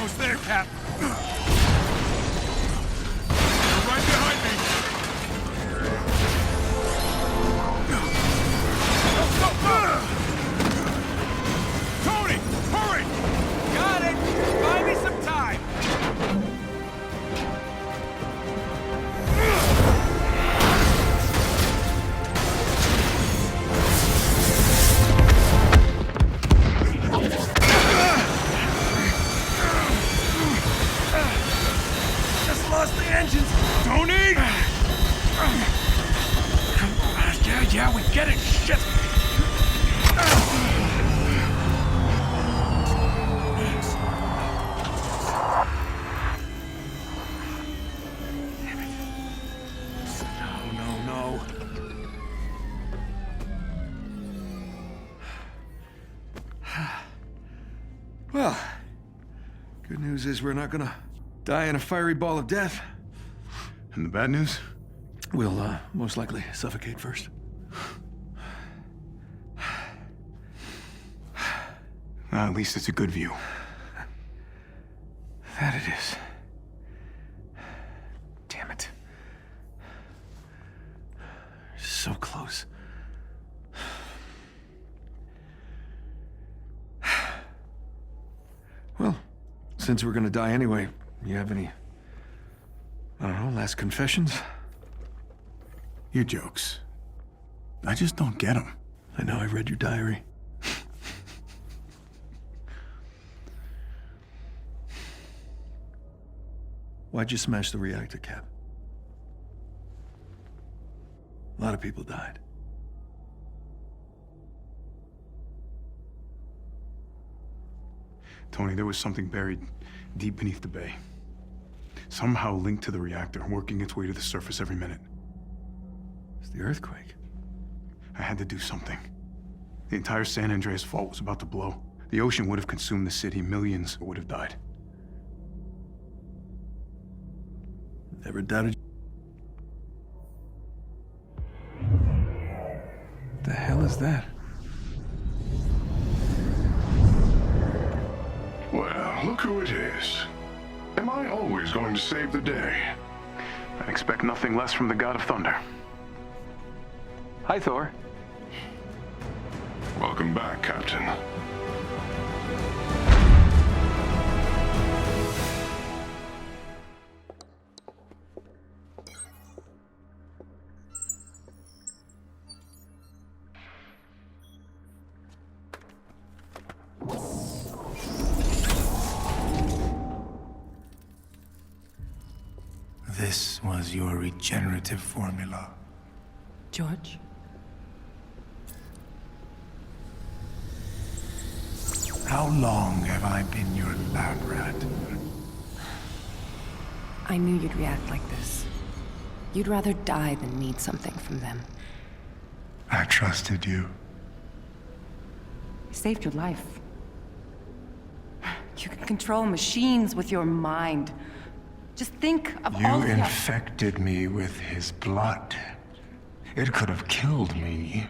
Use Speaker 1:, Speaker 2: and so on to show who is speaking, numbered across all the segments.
Speaker 1: Almost there, Cap. They're right behind me. Go, go, go! Tony, hurry!
Speaker 2: Got it! Buy me some time!
Speaker 1: Just lost the engines. Tony! Yeah, we get it. Shit! No. Well, good news is we're not gonna die in a fiery ball of death.
Speaker 3: And the bad news?
Speaker 1: We'll, most likely suffocate first.
Speaker 3: At least it's a good view.
Speaker 1: That it is. Damn it. So close. Well, since we're gonna die anyway, you have any, I don't know, last confessions?
Speaker 3: Your jokes. I just don't get them.
Speaker 1: I know, I read your diary. Why'd you smash the reactor, Cap? A lot of people died.
Speaker 3: Tony, there was something buried deep beneath the bay. Somehow linked to the reactor, working its way to the surface every minute.
Speaker 1: It's the earthquake.
Speaker 3: I had to do something. The entire San Andreas fault was about to blow. The ocean would have consumed the city. Millions would have died.
Speaker 1: Never doubted. The hell is that?
Speaker 4: Well, look who it is. Am I always going to save the day?
Speaker 3: I expect nothing less from the God of Thunder. Hi, Thor.
Speaker 4: Welcome back, Captain.
Speaker 5: This was your regenerative formula.
Speaker 6: George?
Speaker 5: How long have I been your lab rat?
Speaker 6: I knew you'd react like this. You'd rather die than need something from them.
Speaker 5: I trusted you.
Speaker 6: I saved your life. You can control machines with your mind. Just think of all
Speaker 5: You
Speaker 6: the...
Speaker 5: infected me with his blood. It could have killed me.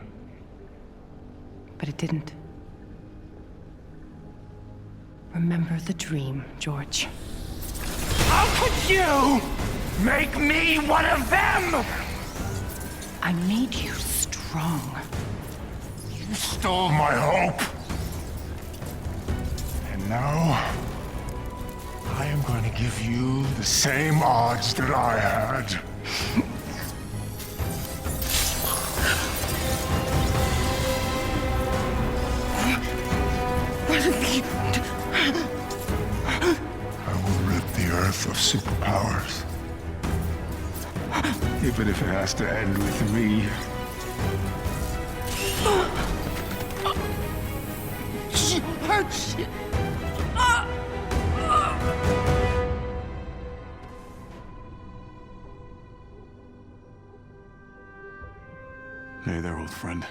Speaker 6: But it didn't. Remember the dream, George.
Speaker 5: How could you make me one of them?
Speaker 6: I made you strong.
Speaker 5: You stole my hope. And now, I am going to give you the same odds that I had. I will rid the Earth of superpowers. Even if it has to end with me.
Speaker 6: George!
Speaker 3: Hey there, old friend.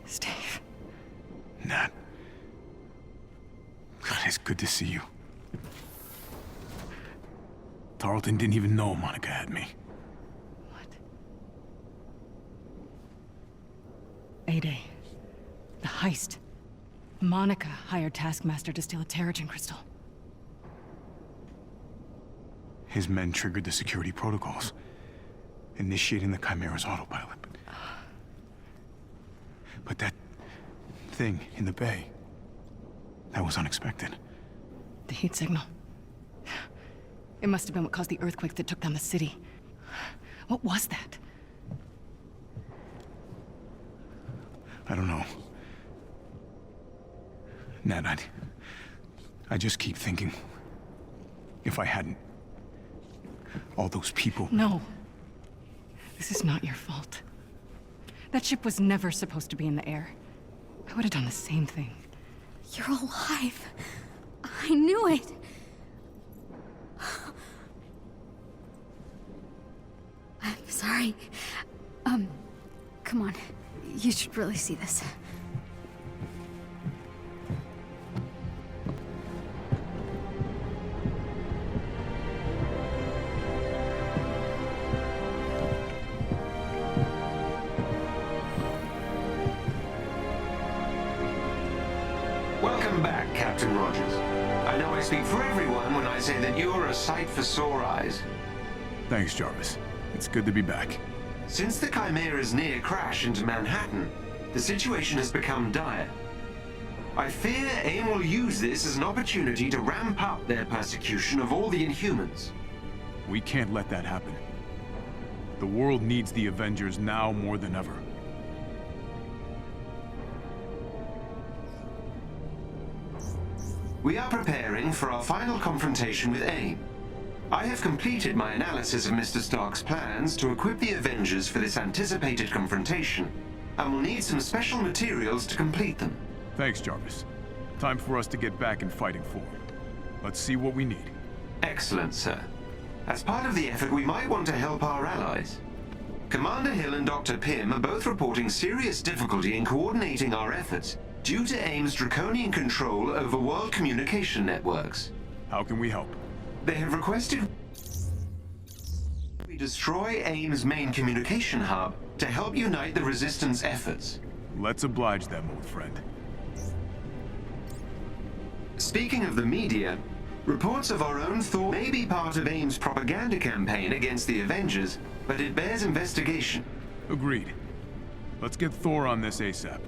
Speaker 6: Steve.
Speaker 3: Nat. God, guys, good to see you. Tarleton didn't even know Monica had me.
Speaker 6: What?
Speaker 7: A-Day. The heist. Monica hired Taskmaster to steal a Terrigen crystal.
Speaker 3: His men triggered the security protocols, initiating the Chimera's autopilot. But that thing in the bay, that was unexpected.
Speaker 7: The heat signal. It must have been what caused the earthquake that took down the city. What was that?
Speaker 3: I don't know. Ned, I just keep thinking, if I hadn't, all those people...
Speaker 7: No. This is not your fault. That ship was never supposed to be in the air. I would have done the same thing.
Speaker 8: You're alive. I knew it. I'm sorry. Come on. You should really see this.
Speaker 9: Welcome back, Captain Rogers. I know I speak for everyone when I say that you're a sight for sore eyes.
Speaker 3: Thanks, Jarvis. It's good to be back.
Speaker 9: Since the Chimera's near crash into Manhattan, the situation has become dire. I fear AIM will use this as an opportunity to ramp up their persecution of all the Inhumans.
Speaker 3: We can't let that happen. The world needs the Avengers now more than ever.
Speaker 9: We are preparing for our final confrontation with AIM. I have completed my analysis of Mr. Stark's plans to equip the Avengers for this anticipated confrontation, and will need some special materials to complete them.
Speaker 3: Thanks, Jarvis. Time for us to get back in fighting form. Let's see what we need.
Speaker 9: Excellent, sir. As part of the effort, we might want to help our allies. Commander Hill and Dr. Pym are both reporting serious difficulty in coordinating our efforts due to AIM's draconian control over world communication networks.
Speaker 3: How can we help?
Speaker 9: They have requested we destroy AIM's main communication hub to help unite the Resistance efforts.
Speaker 3: Let's oblige them, old friend.
Speaker 9: Speaking of the media, reports of our own Thor may be part of AIM's propaganda campaign against the Avengers, but it bears investigation.
Speaker 3: Agreed. Let's get Thor on this ASAP.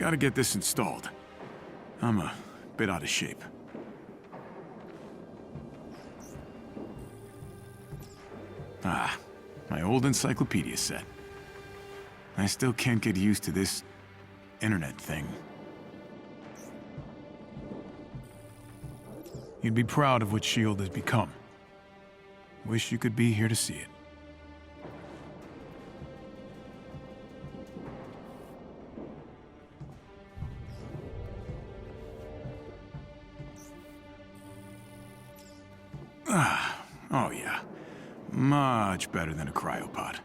Speaker 3: Gotta get this installed. I'm a bit out of shape. Ah, my old encyclopedia set. I still can't get used to this internet thing. You'd be proud of what S.H.I.E.L.D. has become. Wish you could be here to see it. Oh yeah. Much better than a cryopod.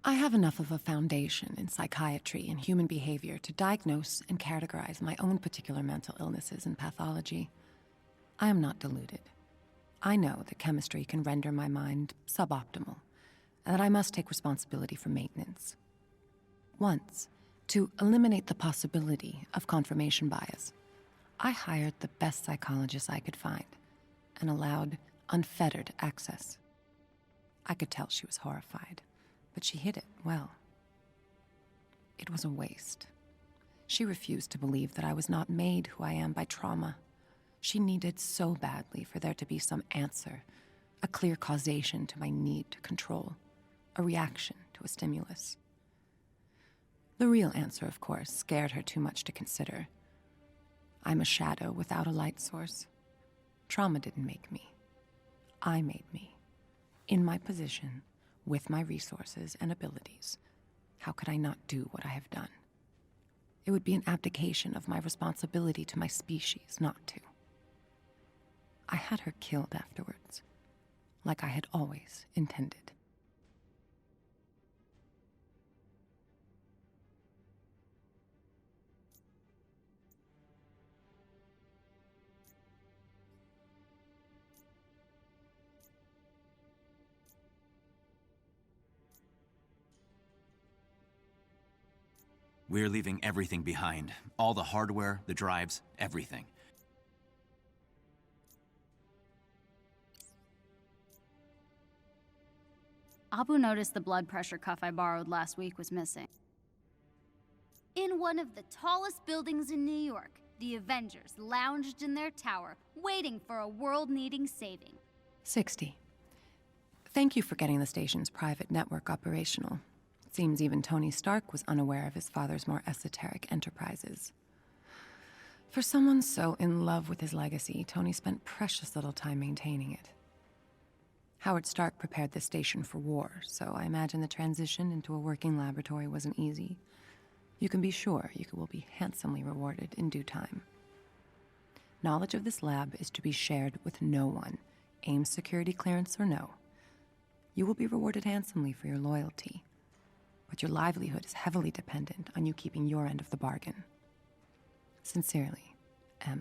Speaker 6: I have enough of a foundation in psychiatry and human behavior to diagnose and categorize my own particular mental illnesses and pathology. I am not deluded. I know that chemistry can render my mind suboptimal, and that I must take responsibility for maintenance. Once, to eliminate the possibility of confirmation bias, I hired the best psychologist I could find and allowed unfettered access. I could tell she was horrified, but she hid it well. It was a waste. She refused to believe that I was not made who I am by trauma. She needed so badly for there to be some answer, a clear causation to my need to control, a reaction to a stimulus. The real answer, of course, scared her too much to consider. I'm a shadow without a light source. Trauma didn't make me. I made me. In my position, with my resources and abilities, how could I not do what I have done? It would be an abdication of my responsibility to my species not to. I had her killed afterwards, like I had always intended.
Speaker 10: We're leaving everything behind. All the hardware, the drives, everything.
Speaker 8: Abu noticed the blood pressure cuff I borrowed last week was missing. In one of the tallest buildings in New York, the Avengers lounged in their tower, waiting for a world needing saving.
Speaker 6: 60. Thank you for getting the station's private network operational. It seems even Tony Stark was unaware of his father's more esoteric enterprises. For someone so in love with his legacy, Tony spent precious little time maintaining it. Howard Stark prepared the station for war, so I imagine the transition into a working laboratory wasn't easy. You can be sure you will be handsomely rewarded in due time. Knowledge of this lab is to be shared with no one, AIM security clearance or no. You will be rewarded handsomely for your loyalty, but your livelihood is heavily dependent on you keeping your end of the bargain. Sincerely, M.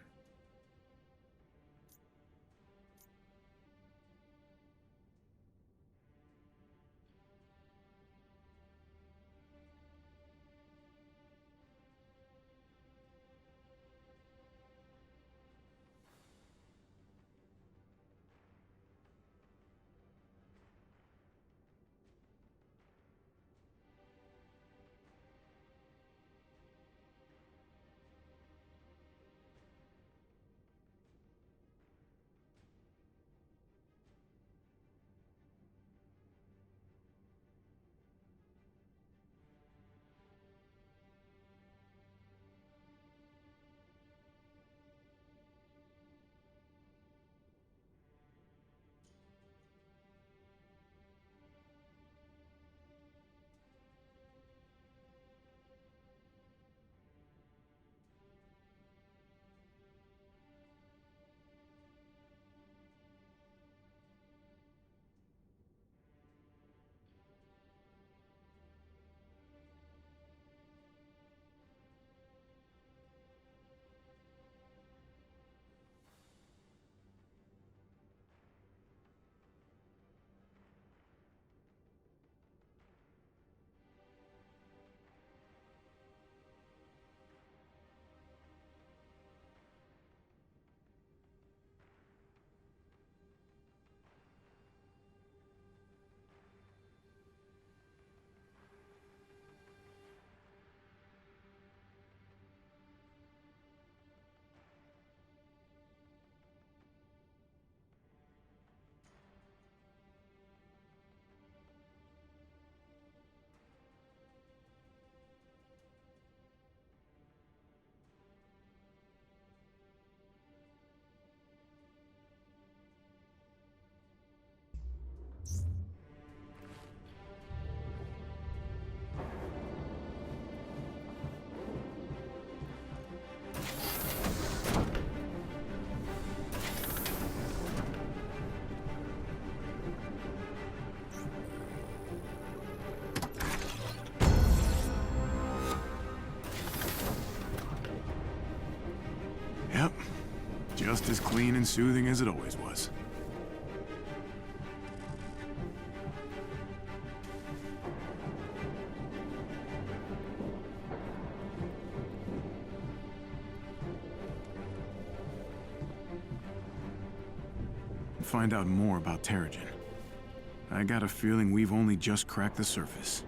Speaker 3: Yep. Just as clean and soothing as it always was. Find out more about Terrigen. I got a feeling we've only just cracked the surface.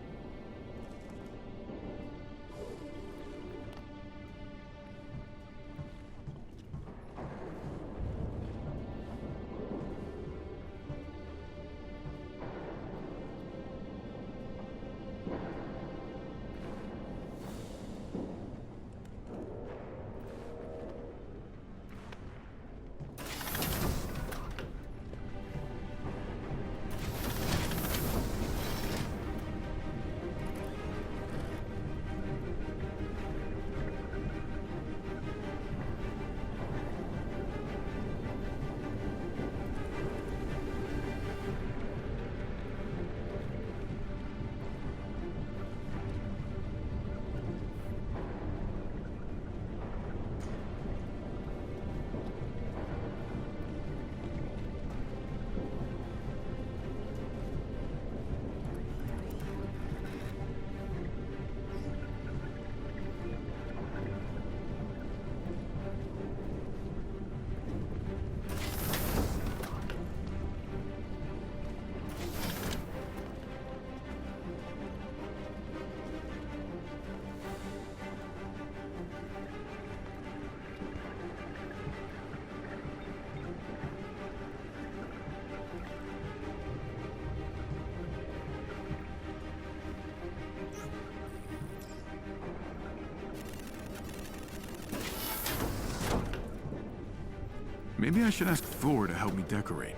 Speaker 3: Maybe I should ask Thor to help me decorate.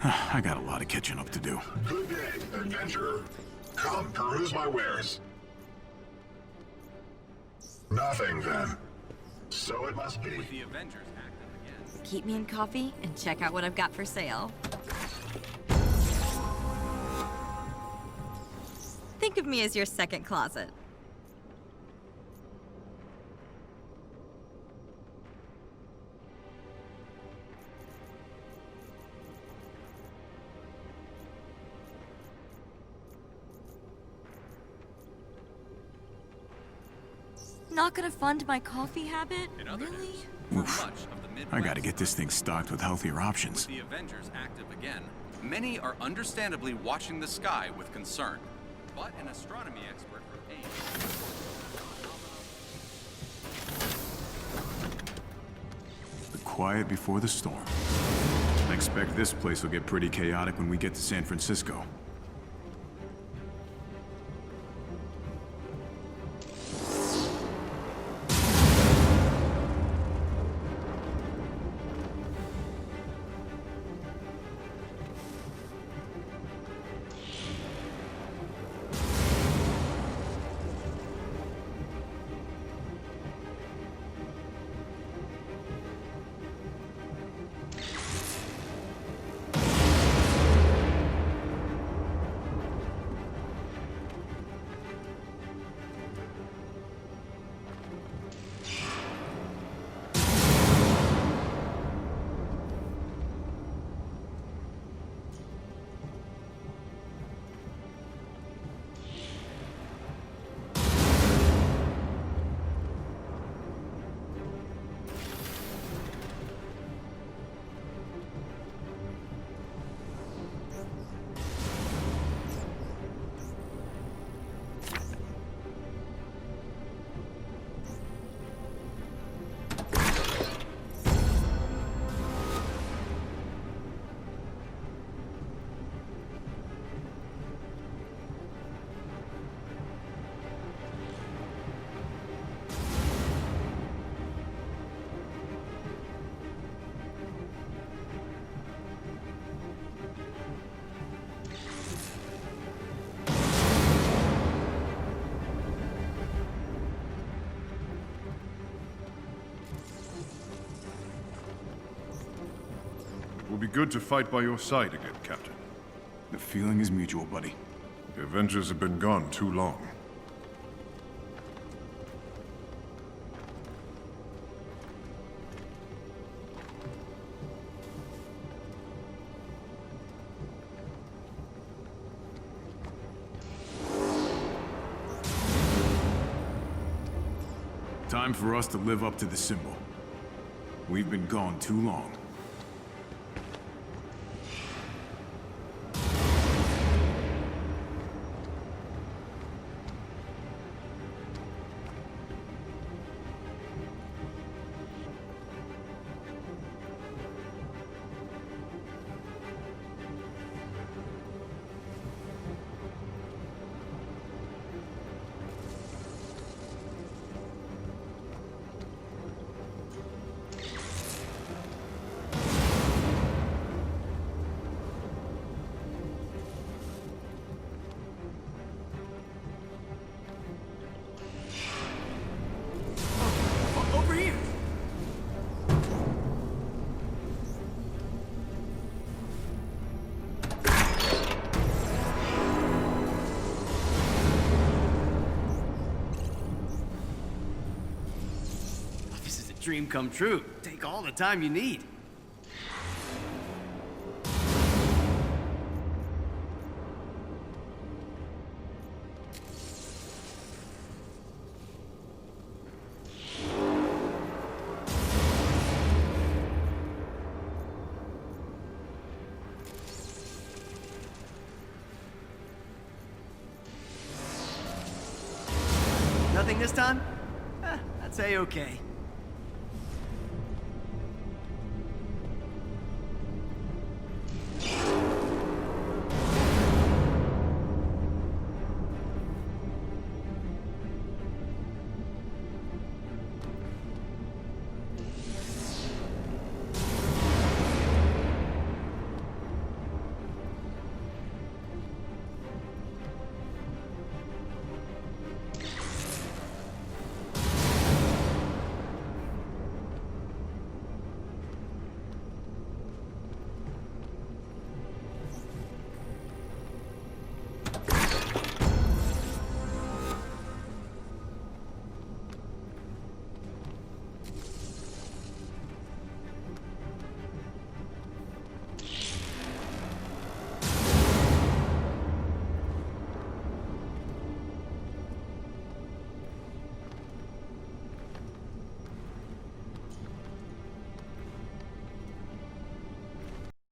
Speaker 3: I got a lot of catching up to do.
Speaker 4: Good day, adventurer. Come, peruse my wares. Nothing, then. So it must be.
Speaker 2: With the Avengers active again.
Speaker 10: Keep me in coffee and check out what I've got for sale. Think of me as your second closet. Not gonna fund my coffee habit? Really?
Speaker 3: Oof. I gotta get this thing stocked with healthier options.
Speaker 2: With the Avengers active again, many are understandably watching the sky with concern. But an astronomy expert from Ames...
Speaker 3: The quiet before the storm. I expect this place will get pretty chaotic when we get to San Francisco.
Speaker 5: It will be good to fight by your side again, Captain.
Speaker 3: The feeling is mutual, buddy.
Speaker 5: The Avengers have been gone too long.
Speaker 3: Time for us to live up to the symbol. We've been gone too long.
Speaker 2: Over here!
Speaker 11: This is a dream come true. Take all the time you need. Nothing this time? I'd say okay.